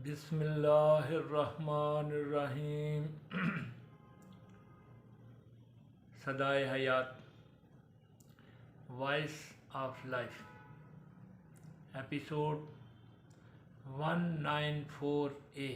बिस्मिल्लाहिर्रहमानिर्रहीम। सदाए हयात, voice of life, episode 194A,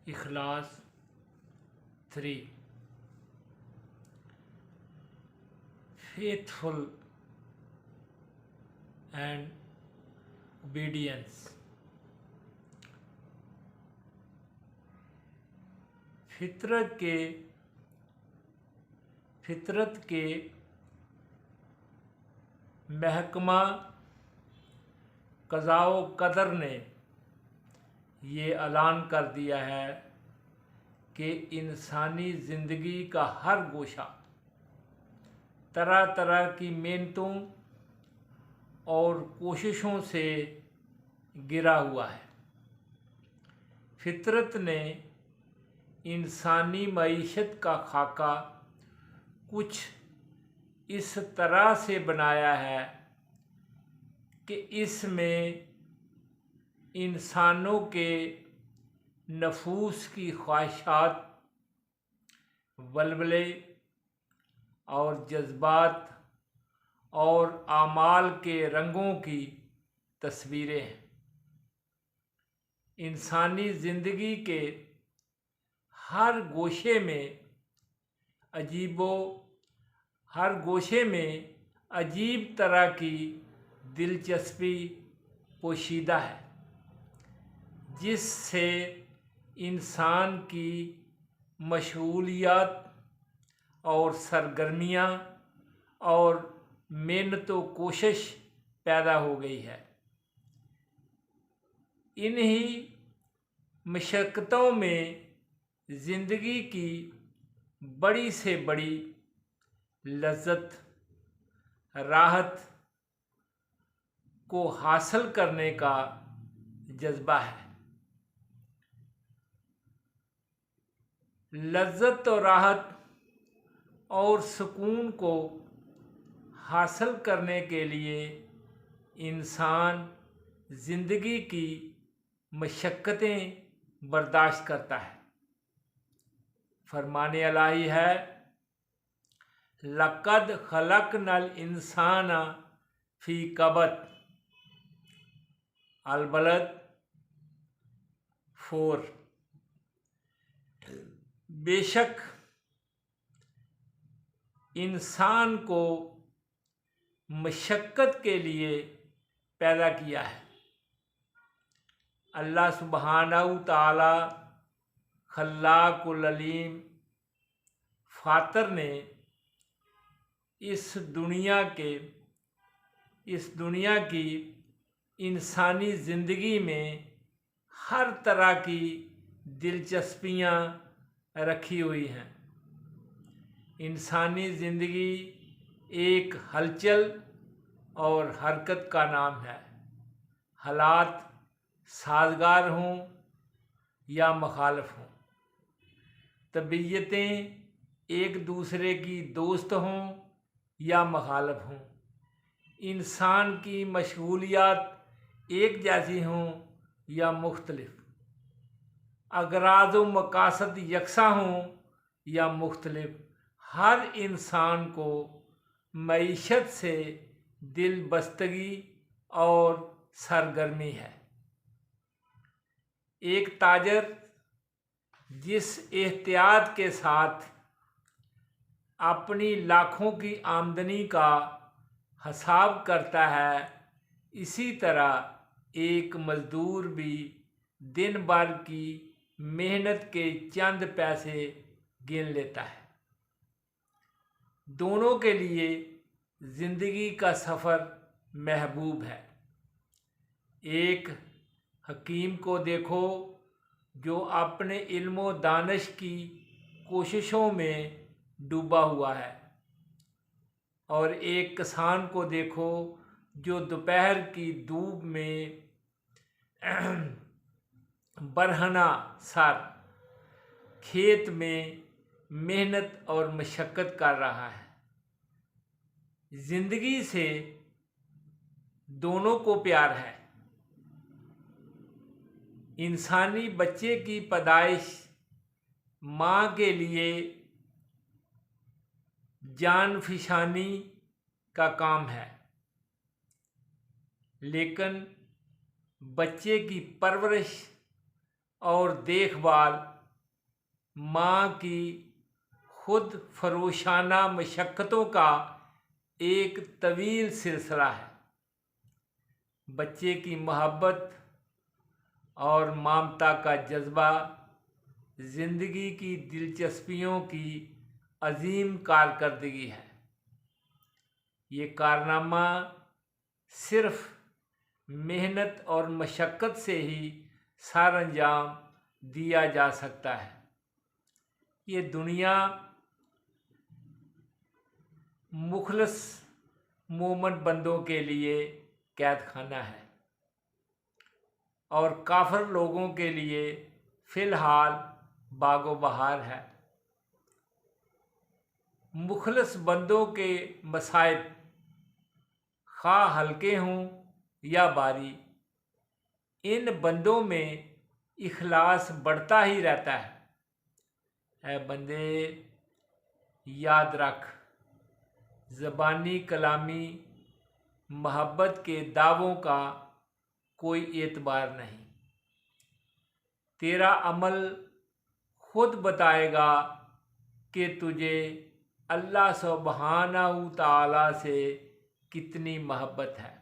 इखलास 3, फेथफुल एंड ओबीडियंस। फितरत के महकमा क़ज़ा व क़दर ने ये ऐलान कर दिया है कि इंसानी ज़िंदगी का हर गोशा तरह तरह की मेहनतों और कोशिशों से घिरा हुआ है। फितरत ने इंसानी मईशत का खाका कुछ इस तरह से बनाया है कि इसमें इंसानों के नफूस की ख्वाहिशात, वल्वले और जज्बात और आमाल के रंगों की तस्वीरें हैं। इंसानी ज़िंदगी के हर गोशे में अजीब तरह की दिलचस्पी पोशीदा है, जिससे इंसान की मशगूलियत और सरगर्मियाँ और मेहनत व कोशिश पैदा हो गई है। इन्हीं मशक्क़तों में ज़िंदगी की बड़ी से बड़ी लज़्ज़त, राहत को हासिल करने का जज्बा है। लज़्ज़त और राहत और सुकून को हासिल करने के लिए इंसान ज़िंदगी की मशक्क़तें बर्दाश्त करता है। फरमाने इलाही है, लक़द खलक़नल इंसाना फ़ी कबद, अल-बलद 4। बेशक इंसान को मशक्क़त के लिए पैदा किया है। अल्लाह सुब्हानहू तआला खल्लाकुल अलीम फातर ने इस दुनिया की इंसानी ज़िंदगी में हर तरह की दिलचस्पियाँ रखी हुई हैं। इंसानी ज़िंदगी एक हलचल और हरकत का नाम है। हालात साज़गार हों या मुखालिफ हों, तबीयतें एक दूसरे की दोस्त हों या मुखालिफ हों, इंसान की मशगूलियत एक जैसी हों या मुख्तलिफ, अगराज़ व मकासद यकसा हों या मुख्तलिफ, हर इंसान को मईशत से दिलबस्तगी और सरगर्मी है। एक ताजर जिस एहतियात के साथ अपनी लाखों की आमदनी का हिसाब करता है, इसी तरह एक मज़दूर भी दिन भर की मेहनत के चंद पैसे गिन लेता है। दोनों के लिए ज़िंदगी का सफ़र महबूब है। एक हकीम को देखो जो अपने इल्म व दानिश की कोशिशों में डूबा हुआ है, और एक किसान को देखो जो दोपहर की धूप में बरहना सर खेत में मेहनत और मशक्क़त कर रहा है। ज़िंदगी से दोनों को प्यार है। इंसानी बच्चे की पैदाइश माँ के लिए जान फिशानी का काम है, लेकिन बच्चे की परवरिश और देखभाल माँ की खुद फरोशाना मशक्क़तों का एक तवील सिलसिला है। बच्चे की मोहब्बत और ममता का जज्बा ज़िंदगी की दिलचस्पियों की अजीम कारकर्दगी है। ये कारनामा सिर्फ मेहनत और मशक्क़त से ही सर अंजाम दिया जा सकता है। ये दुनिया मुखलस मोमन बंदों के लिए कैद खाना है और काफिर लोगों के लिए फ़िलहाल बागो बहार है। मुखलस बंदों के मसाइब खा हल्के हों या भारी, इन बंदों में इखलास बढ़ता ही रहता है। ऐ बंदे, याद रख, ज़बानी कलामी मोहब्बत के दावों का कोई एतबार नहीं। तेरा अमल खुद बताएगा कि तुझे अल्लाह सुब्हानहू तआला से कितनी मोहब्बत है।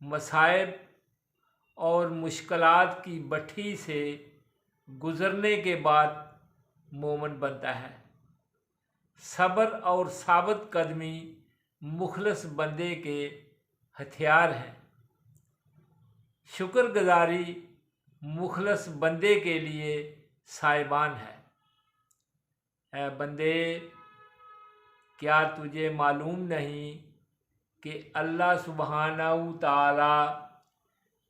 मसाइब और मुश्किलात की भट्ठी से गुज़रने के बाद मोमिन बनता है। सब्र और साबित कदमी मुखलस बंदे के हथियार हैं। शुक्रगुजारी मुखलस बंदे के लिए साइबान है। ऐ बंदे, क्या तुझे मालूम नहीं कि अल्लाह सुब्हानहू तआला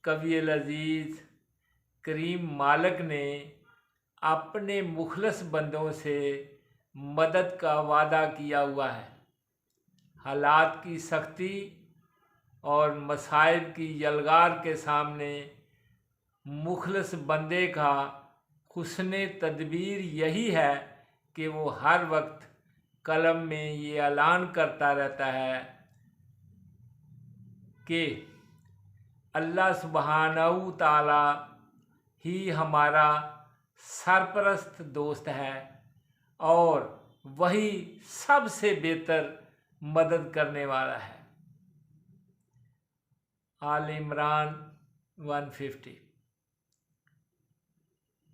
कवी अज़ीज़ करीम मालिक ने अपने मुखलस बंदों से मदद का वादा किया हुआ है। हालात की सख्ती और मसाइब की यलगार के सामने मुखलस बंदे का हुस्ने तदबीर यही है कि वो हर वक्त कलम में ये ऐलान करता रहता है कि अल्लाह सुब्हानहू तआला ही हमारा सरपरस्त दोस्त है और वही सबसे बेहतर मदद करने वाला है। आल इमरान 150।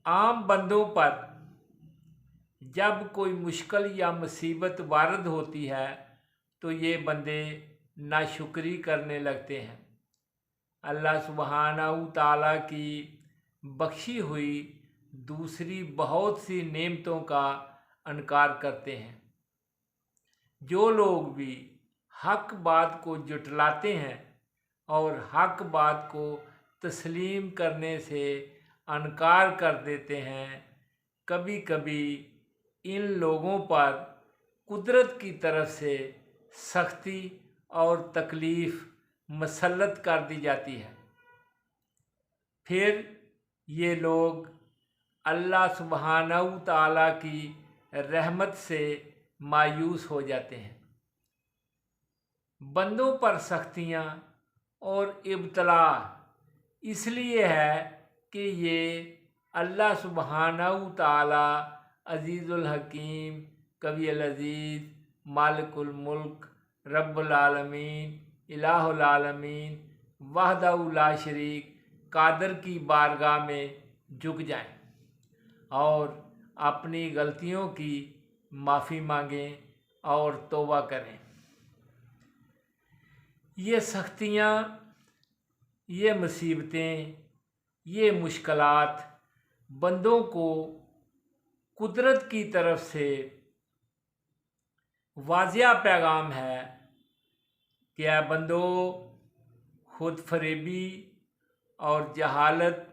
आम बंदों पर जब कोई मुश्किल या मुसीबत वारद होती है तो ये बंदे नाशुक्री करने लगते हैं। अल्लाह सुब्हानहू तआला की बख्शी हुई दूसरी बहुत सी नेमतों का इनकार करते हैं। जो लोग भी हक बात को जुटलाते हैं और हक बात को तस्लीम करने से इनकार कर देते हैं, कभी कभी इन लोगों पर कुदरत की तरफ से सख्ती और तकलीफ़ मसल्लत कर दी जाती है। फिर ये लोग अल्लाह सुब्हानहू तआला की रहमत से मायूस हो जाते हैं। बंदों पर सख्तियाँ और इब्तला इसलिए है कि ये अल्लाह सुब्हानहू तआला अज़ीज़ुल हकीम, कवी अज़ीज़, मालिकुल मुल्क, रब्बुल आलमीन, इलाहुल आलमीन, वहदहू ला शरीक कादर की बारगाह में झुक जाएं और अपनी गलतियों की माफ़ी मांगें और तौबा करें। ये सख्तियाँ, ये मुसीबतें, ये मुश्किलात बंदों को कुदरत की तरफ से वाज़िया पैगाम है कि ऐ बंदो, खुद फरेबी और जहालत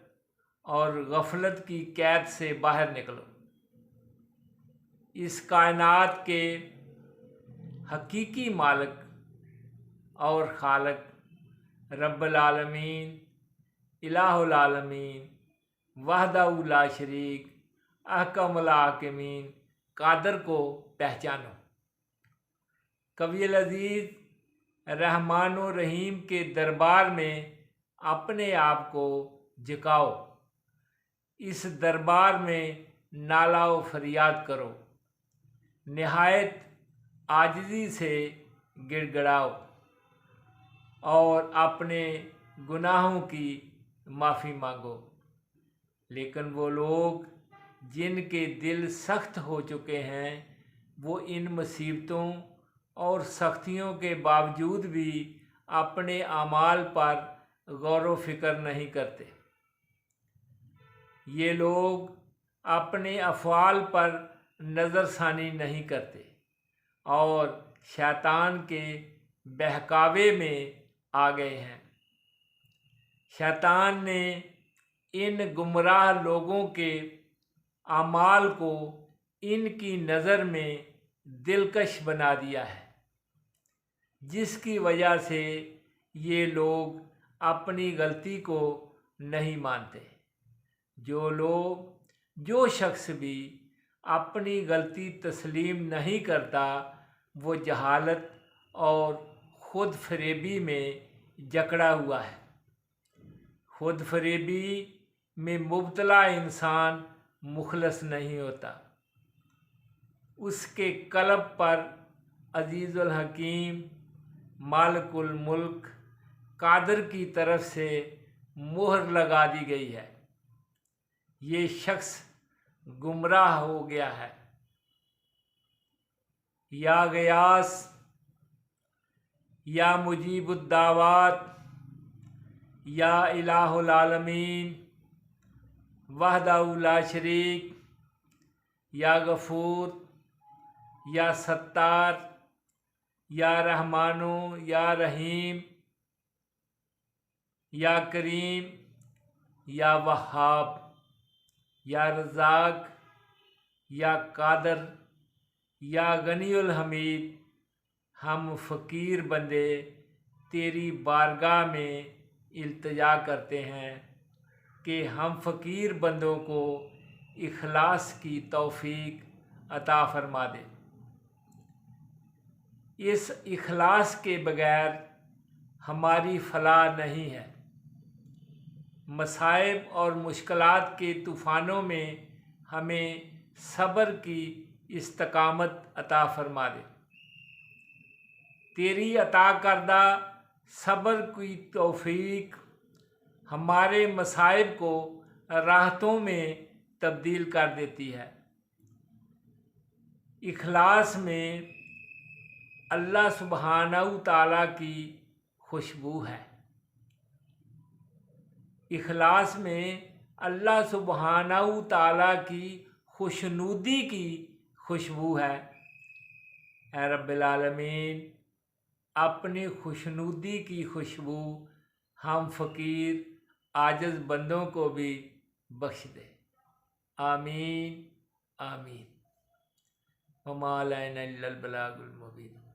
और गफलत की कैद से बाहर निकलो। इस कायनात के हकीकी मालिक और खालिक रब्बुल आलमीन, इलाहुल आलमीन, वहदहू ला शरीक, अहकमुल हाकिमीन कादर को पहचानो। कवि अजीज़ रहमान व रहीम के दरबार में अपने आप को झुकाओ, इस दरबार में नाला व फरियाद करो, निहायत आजिज़ी से गिड़गिड़ाओ और अपने गुनाहों की माफ़ी मांगो। लेकिन वो लोग जिनके दिल सख्त हो चुके हैं वो इन मुसीबतों और सख्तियों के बावजूद भी अपने अमाल पर गौर व फिक्र नहीं करते। ये लोग अपने अफ़आल पर नज़रसानी नहीं करते और शैतान के बहकावे में आ गए हैं। शैतान ने इन गुमराह लोगों के अमाल को इनकी नज़र में दिलकश बना दिया है, जिसकी वजह से ये लोग अपनी गलती को नहीं मानते। जो शख्स भी अपनी गलती तस्लीम नहीं करता वो जहालत और खुद फरेबी में जकड़ा हुआ है। खुद फरेबी में मुब्तला इंसान मुखलस नहीं होता। उसके कल्ब पर अजीज़ुल हकीम मालिकुल मुल्क कादर की तरफ से मोहर लगा दी गई है। ये शख्स गुमराह हो गया है। या गयास, या मुजीबुद्दावात, या इलाहुल आलमीन वहदहू ला शरीक, या गफूर, या सत्तार, या रहमानो, या रहीम, या करीम, या वहाब, या रज़ाक, या कादर, या गनीउल हमीद, हम फ़कीर बंदे तेरी बारगाह में इल्तिजा करते हैं कि हम फ़कीर बंदों को इखलास की तौफ़ीक अता फ़रमा दे। इस इखलास के बगैर हमारी फलाह नहीं है। मसाइब और मुश्किलात के तूफ़ानों में हमें सब्र की इस्तकामत अता फ़रमा दे। तेरी अता करदा सब्र की तौफ़ीक हमारे मसाइब को राहतों में तब्दील कर देती है। इखलास में अल्लाह सुब्हानहू ताला की खुशबू है। इखलास में अल्लाह सुब्हानहू ताला की खुशनुदी की खुशबू है। ऐ रब्बिल आलमीन, अपनी खुशनुदी की खुशबू हम फ़कीर आजिज़ बंदों को भी बख्श दे। आमीन आमीन। वमा अलैना इल्लल बलागुल मुबीन।